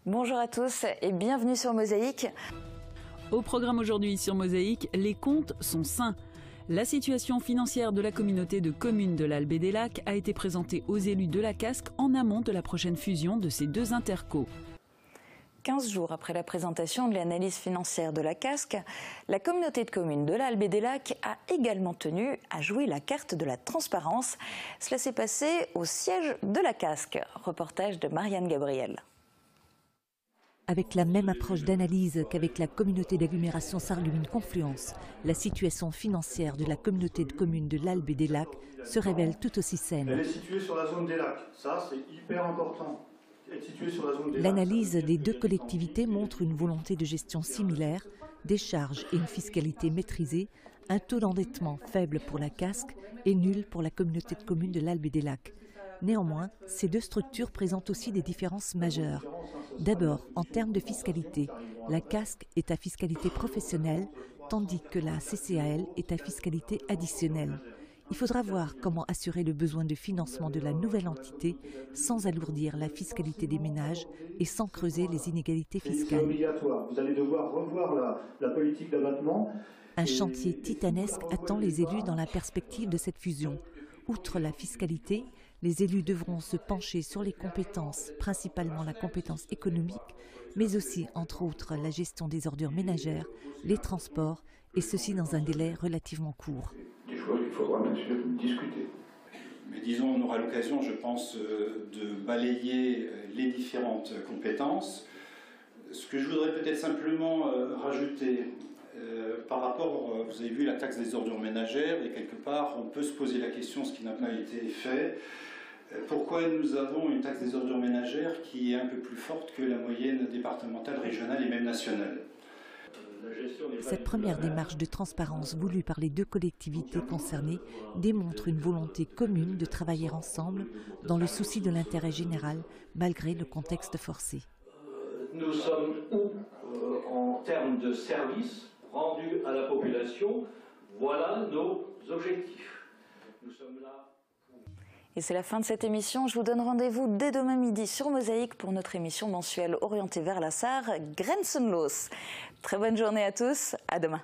Bonjour à tous et bienvenue sur Mosaïque. Au programme aujourd'hui sur Mosaïque, les comptes sont sains. La situation financière de la communauté de communes de l'Albe et des Lacs a été présentée aux élus de la Casque en amont de la prochaine fusion de ces deux intercos. 15 jours après la présentation de l'analyse financière de la Casque, la communauté de communes de l'Albe et des Lacs a également tenu à jouer la carte de la transparence. Cela s'est passé au siège de la Casque. Reportage de Marianne Gabriel. Avec la même approche d'analyse qu'avec la communauté d'agglomération Sarreguemines-Confluence, la situation financière de la communauté de communes de l'Albe et des Lacs se révèle tout aussi saine. Elle est située sur la zone des lacs, ça c'est hyper important. L'analyse des deux collectivités montre une volonté de gestion similaire, des charges et une fiscalité maîtrisée, un taux d'endettement faible pour la Casque et nul pour la communauté de communes de l'Albe et des Lacs. Néanmoins, ces deux structures présentent aussi des différences majeures. D'abord, en termes de fiscalité, la Casque est à fiscalité professionnelle, tandis que la CCAL est à fiscalité additionnelle. Il faudra voir comment assurer le besoin de financement de la nouvelle entité sans alourdir la fiscalité des ménages et sans creuser les inégalités fiscales. C'est obligatoire. Vous allez devoir revoir la politique d'abattement. Un chantier titanesque attend les élus dans la perspective de cette fusion. Outre la fiscalité, les élus devront se pencher sur les compétences, principalement la compétence économique, mais aussi, entre autres, la gestion des ordures ménagères, les transports, et ceci dans un délai relativement court. Des choses qu'il faudra bien sûr discuter. Mais disons, on aura l'occasion, je pense, de balayer les différentes compétences. Ce que je voudrais peut-être simplement rajouter, par rapport, vous avez vu la taxe des ordures ménagères, et quelque part, on peut se poser la question, ce qui n'a pas été fait, pourquoi nous avons une taxe des ordures ménagères qui est un peu plus forte que la moyenne départementale, régionale et même nationale? Cette première démarche de transparence voulue par les deux collectivités concernées démontre une volonté commune de travailler ensemble dans le souci de l'intérêt général, malgré le contexte forcé. Nous sommes où en termes de services rendus à la population? Voilà nos objectifs. Nous sommes là. Et c'est la fin de cette émission. Je vous donne rendez-vous dès demain midi sur Mosaïque pour notre émission mensuelle orientée vers la Sarre, Grenzenlos. Très bonne journée à tous, à demain.